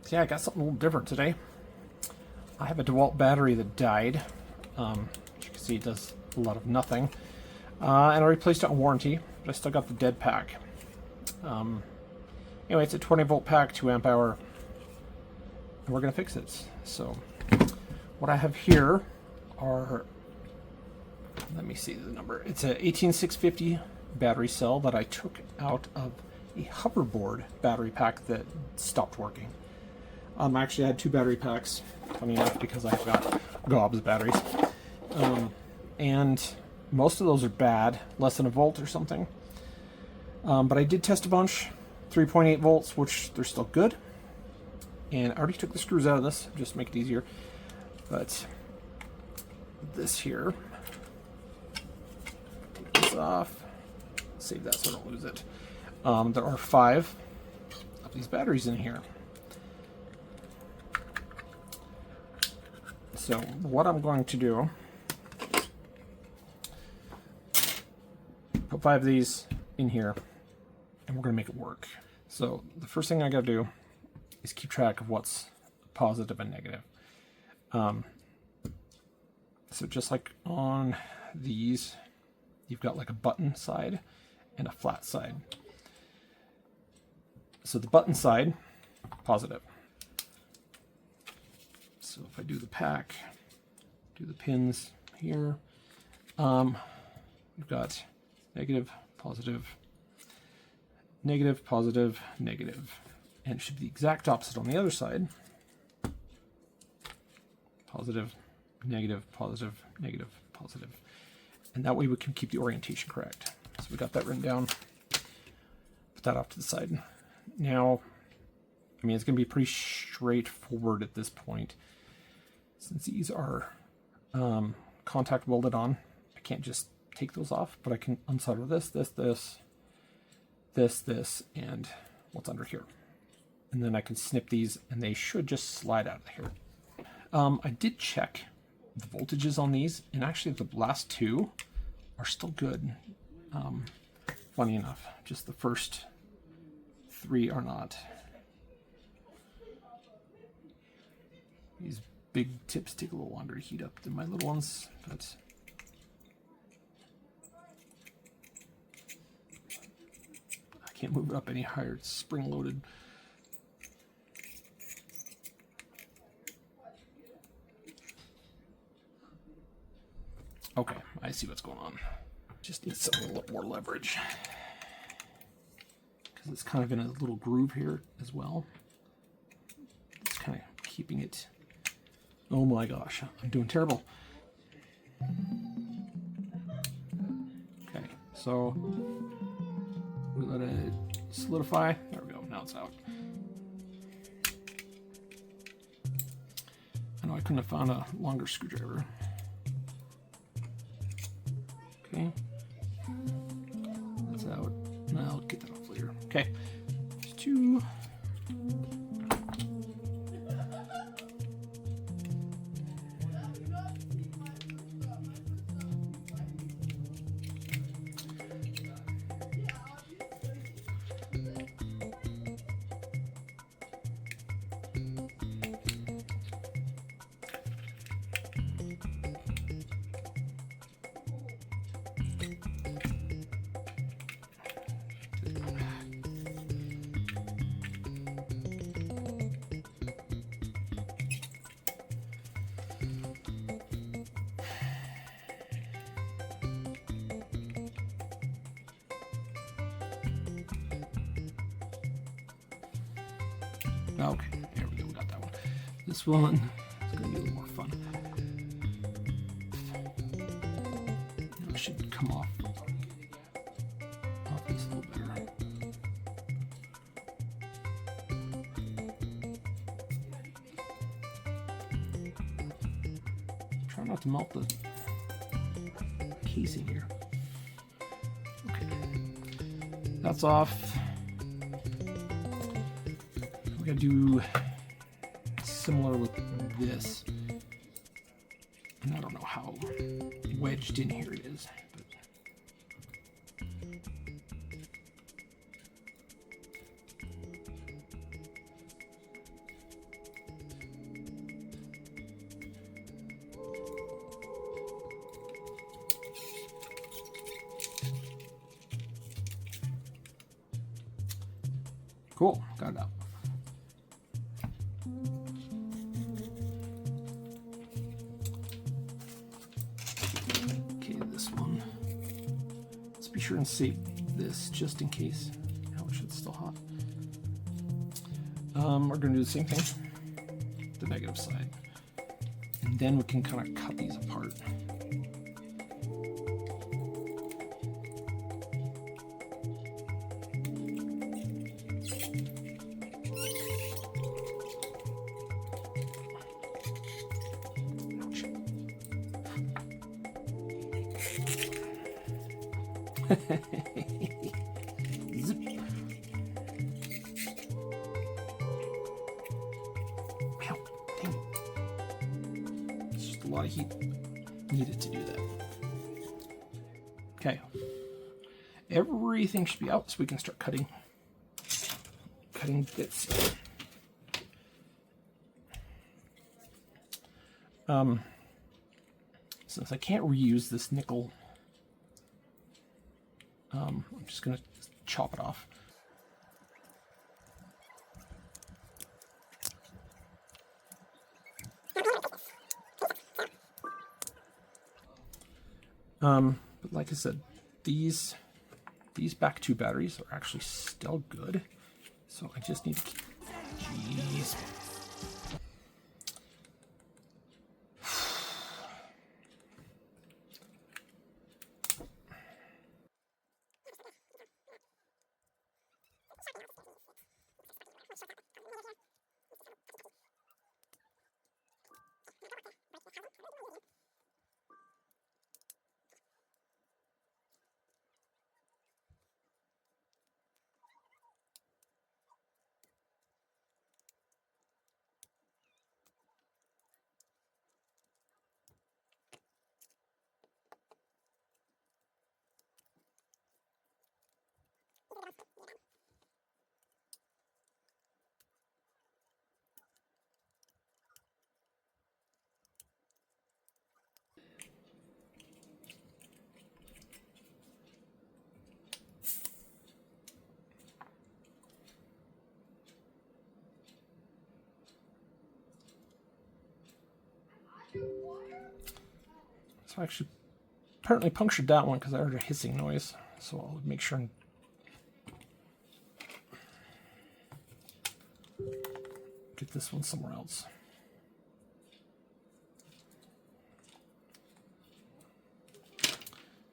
So yeah, I got something a little different today. I have a DeWalt battery that died. As you can see, it does a lot of nothing. And I replaced it on warranty, but I still got the dead pack. Anyway, it's a 20 volt pack, 2 amp hour, and we're going to fix it. So what I have here are, let me see the number. It's a 18650 battery cell that I took out of a hoverboard battery pack that stopped working. Actually, I had 2 battery packs, funny enough, because I've got gobs of batteries. And most of those are bad, less than a volt or something. But I did test a bunch, 3.8 volts, which they're still good. And I already took the screws out of this, just to make it easier. But this here, take this off, save that so I don't lose it. There are 5 of these batteries in here. So what I'm going to do, put 5 of these in here, and we're going to make it work. So the first thing I got to do is keep track of what's positive and negative. So just like on these, you've got like a button side and a flat side. So the button side, positive. So if I do the pack, do the pins here, we've got negative, positive, negative, positive, negative. And it should be the exact opposite on the other side. Positive, negative, positive, negative, positive. And that way we can keep the orientation correct. So we got that written down. Put that off to the side. Now, I mean, it's going to be pretty straightforward at this point. Since these are contact welded on, I can't just take those off, but I can unsolder this, this, and what's under here. And then I can snip these, and they should just slide out of here. I did check the voltages on these, and actually the last 2 are still good. Funny enough, just the first 3 are not. These big tips take a little longer to heat up than my little ones, but I can't move it up any higher. It's spring loaded. Okay, I see what's going on. Just need a little more leverage because it's kind of in a little groove here as well. It's kind of keeping it. Oh my gosh, I'm doing terrible. Okay, so we let it solidify. There we go, now it's out. I know I couldn't have found a longer screwdriver. Okay, that's out. I'll get that off later. Okay, there's 2. Okay, there we go, we got that one. This one is going to be a little more fun. Now it should come off this a little better. Try not to melt the casing here. Okay, that's off. We're going to do similar with this. And I don't know how wedged in here it is. But Cool, got it out. Okay, this one. Let's be sure and save this just in case. Oh, it's still hot. We're going to do the same thing, the negative side. And then we can kind of cut these apart. Zip. Ow, dang it. It's just a lot of heat needed to do that. Okay. Everything should be out so we can start cutting bits. Since I can't reuse this nickel, I'm just going to chop it off. But like I said, these back two batteries are actually still good. So I just need to keep, jeez. So I actually apparently punctured that one because I heard a hissing noise. So I'll make sure and get this one somewhere else.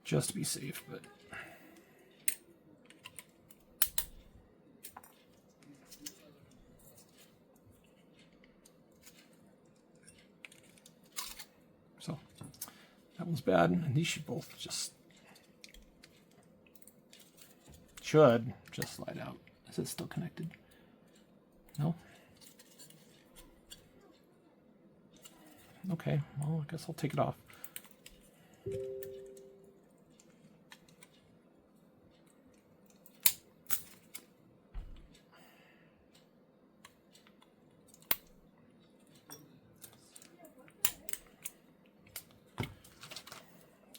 Just to be safe, but so that one's bad, and these should both just slide out. Is it still connected? No? Okay, well, I guess I'll take it off.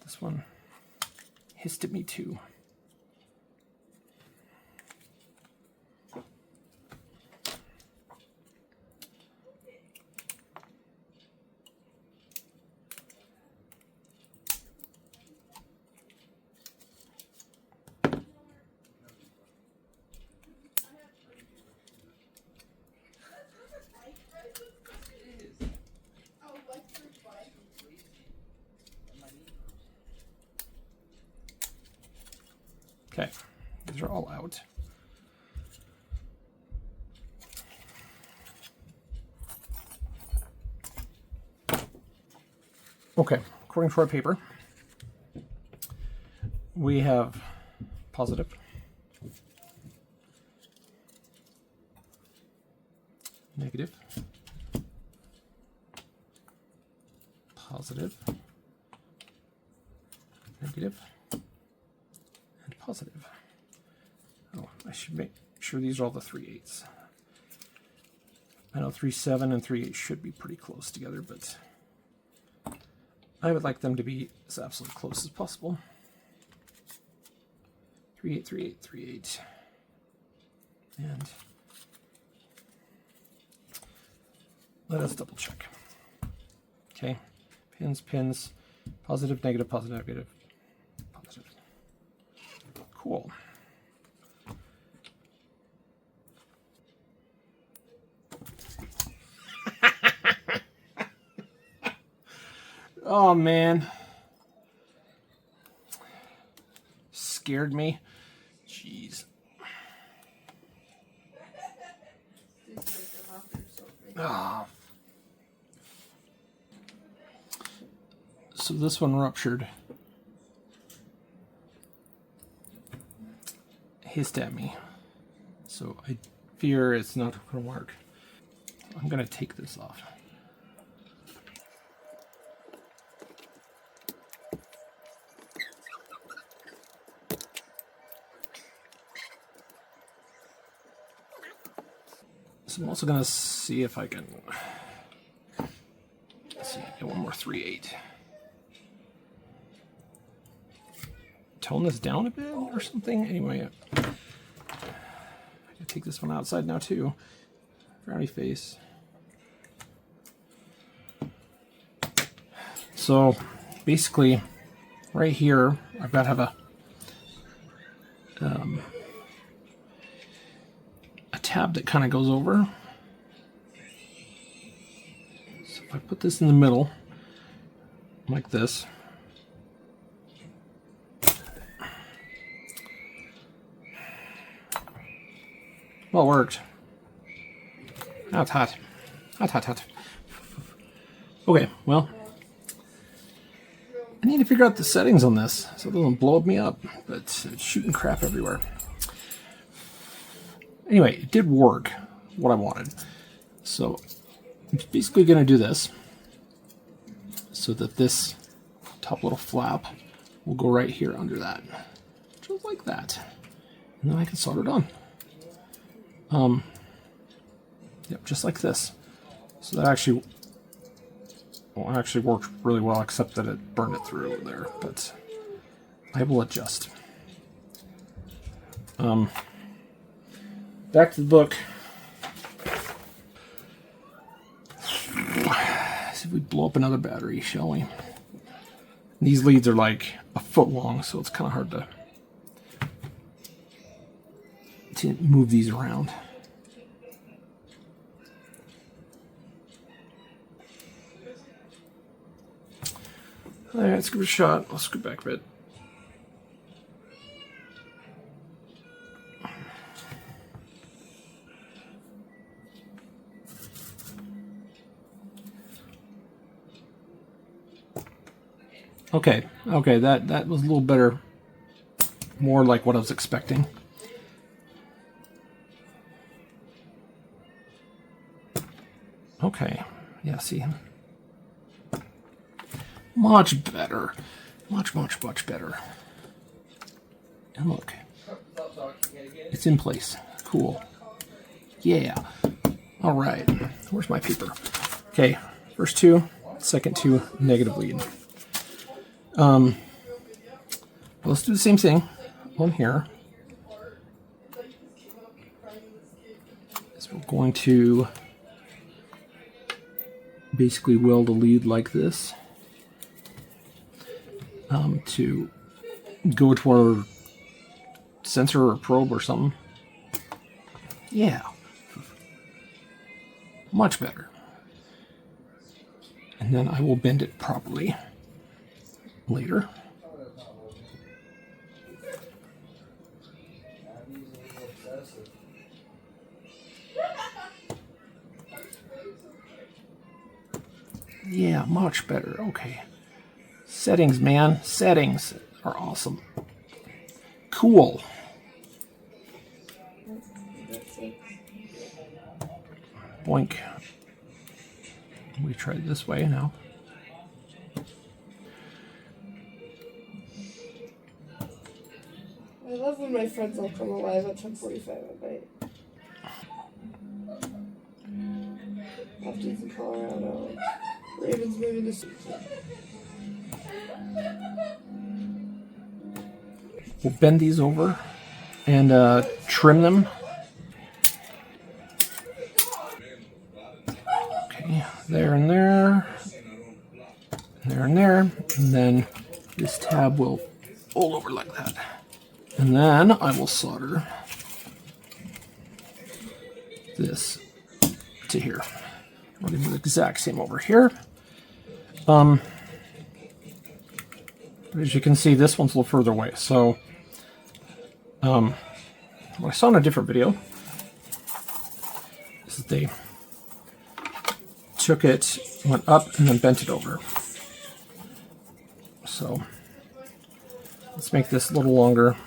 This one hissed at me too. Okay, these are all out. Okay, according to our paper, we have positive, negative, positive, negative, and positive. Oh, I should make sure these are all the 3/8. I know 3/7 and 3/8 should be pretty close together, but I would like them to be as absolutely close as possible. 3/8, 3/8, 3/8, and let us double check. Okay, pins, pins, positive, negative, positive, negative, positive. Cool. Oh man. Scared me. Jeez. Oh. So this one ruptured. Hissed at me. So I fear it's not going to work. I'm going to take this off. So I'm also going to see if I can, let's see, get one more 3/8. Tone this down a bit or something. Anyway, I can take this one outside now too. Frowny face. So basically, right here, I've got to have a tab that kind of goes over. So if I put this in the middle, like this, well, it worked. Now it's hot. Hot, hot, hot. Okay, well, I need to figure out the settings on this so it doesn't blow me up, but it's shooting crap everywhere. Anyway, it did work, what I wanted. So I'm basically going to do this so that this top little flap will go right here under that. Just like that. And then I can solder it on. Yep, just like this. So that actually worked really well, except that it burned it through there, but I will adjust. Back to the book. Let's see if we blow up another battery, shall we? These leads are like a foot long, so it's kind of hard to move these around. All right, let's give it a shot. I'll scoot back a bit. Okay, that was a little better. More like what I was expecting. Okay, yeah, see. Much better. Much better. And look. It's in place. Cool. Yeah. All right. Where's my paper? Okay, first two, second two, negative lead. Let's do the same thing on here. So we're going to basically weld a lead like this to go to our sensor or probe or something. Yeah. Much better. And then I will bend it properly later. Yeah, much better. Okay. Settings, man. Settings are awesome. Cool. Boink. We try it this way now. I love when my friends all come alive at 10:45 at night. Lefties in Colorado. Ravens moving to Seattle. We'll bend these over and trim them. Okay. there and there, there and there, and then this tab will fold over like that. And then I will solder this to here. We're going to do the exact same over here. But as you can see, this one's a little further away. So what I saw in a different video is that they took it, went up, and then bent it over. So let's make this a little longer,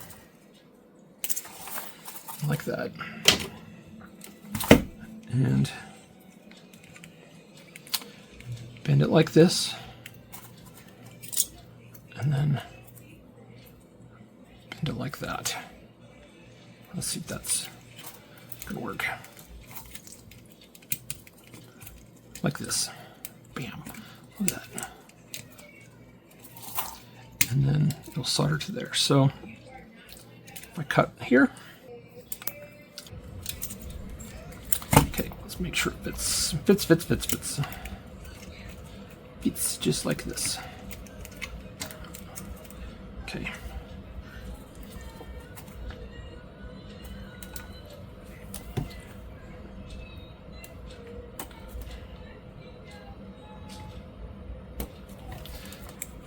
like that. And bend it like this. And then bend it like that. Let's see if that's gonna work. Like this. Bam. Look at that. And then it'll solder to there. So if I cut here, okay, let's make sure it fits. Fits just like this. Okay.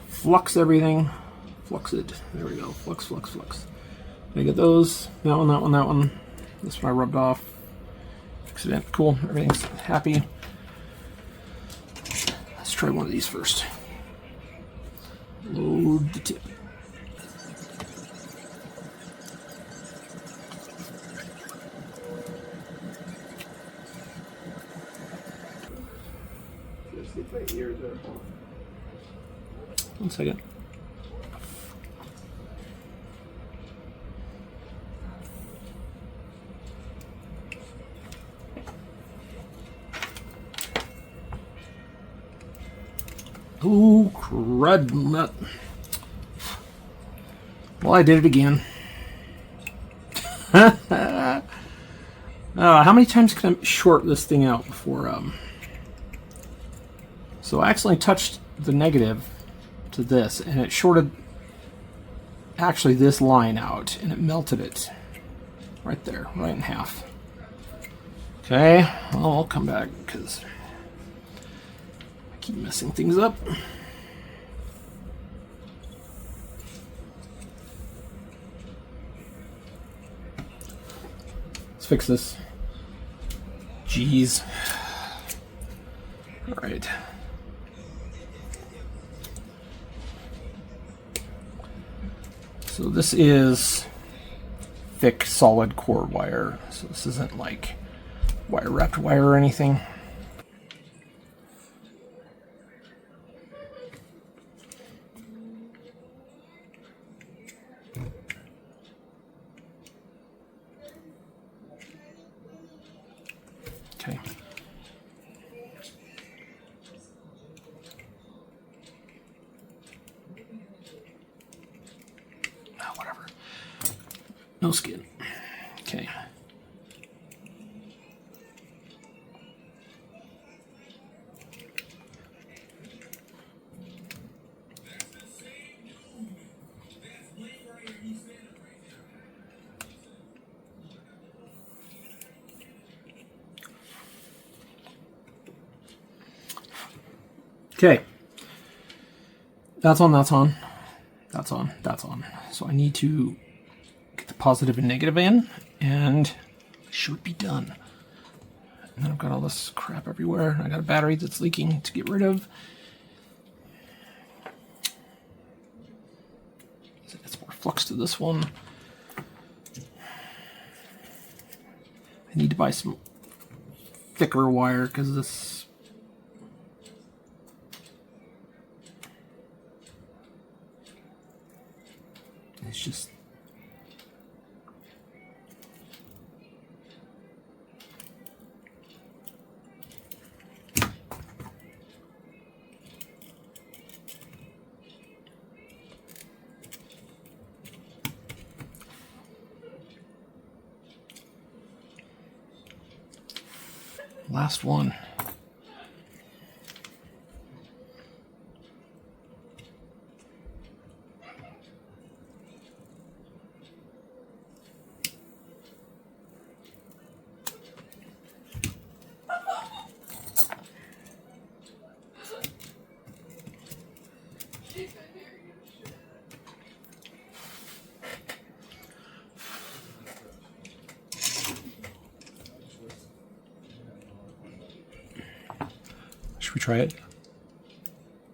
Flux everything. Flux it. There we go. Flux. I get those. That one. This one I rubbed off. Accident. Cool. Everything's happy. Let's try one of these first. Load the tip. Let's see if my ears are on. 1 second. Oh, crud nut. Well, I did it again. How many times can I short this thing out before... So I accidentally touched the negative to this, and it shorted actually this line out, and it melted it right there, right in half. Okay, well, I'll come back because I keep messing things up. Let's fix this. Jeez. All right. So this is thick, solid core wire. So this isn't like wire wrapped wire or anything. Okay. Whatever. No skin. Okay. Okay. That's on. So I need to get the positive and negative in, and I should be done. And then I've got all this crap everywhere. I got a battery that's leaking to get rid of. It's more flux to this one. I need to buy some thicker wire because this... It's just... Last one. Should we try it?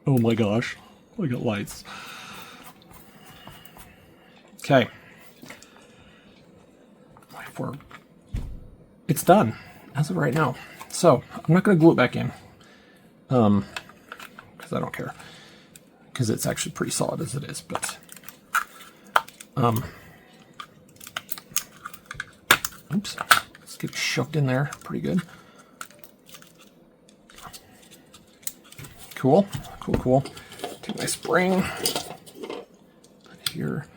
Oh my gosh. I got lights. Okay. It's done as of right now. So I'm not going to glue it back in. Because I don't care. Because it's actually pretty solid as it is. But oops. Let's get it shoved in there pretty good. Cool. Cool, cool. Take my spring. Put it here.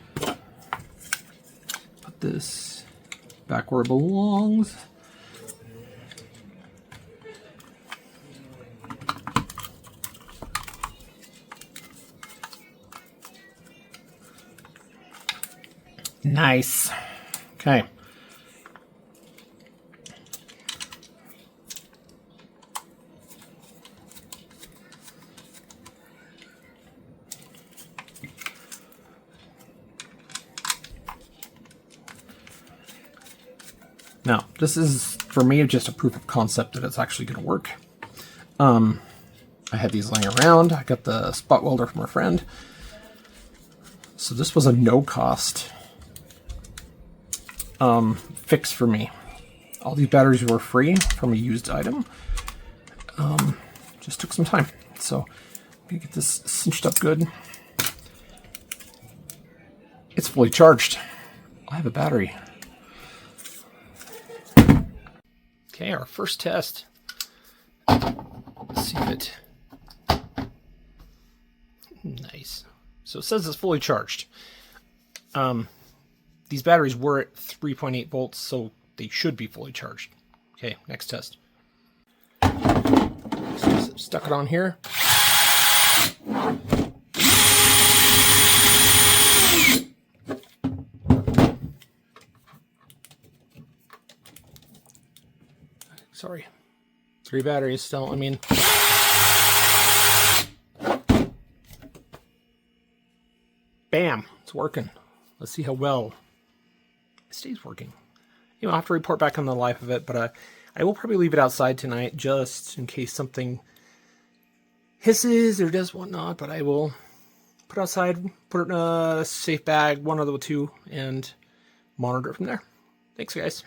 Put this back where it belongs. Nice. Okay. Now, this is, for me, just a proof of concept that it's actually going to work. I had these laying around. I got the spot welder from a friend. So this was a no-cost fix for me. All these batteries were free from a used item. Just took some time. So I'm going to get this cinched up good. It's fully charged. I have a battery. Okay, our first test. Let's see if it... Nice. So it says it's fully charged. These batteries were at 3.8 volts, so they should be fully charged. Okay, next test. So stuck it on here. Sorry. 3 batteries still, I mean. Bam, it's working. Let's see how well it stays working. You know, I'll have to report back on the life of it, but I will probably leave it outside tonight just in case something hisses or does whatnot, but I will put it outside, put it in a safe bag, one of the two, and monitor it from there. Thanks, guys.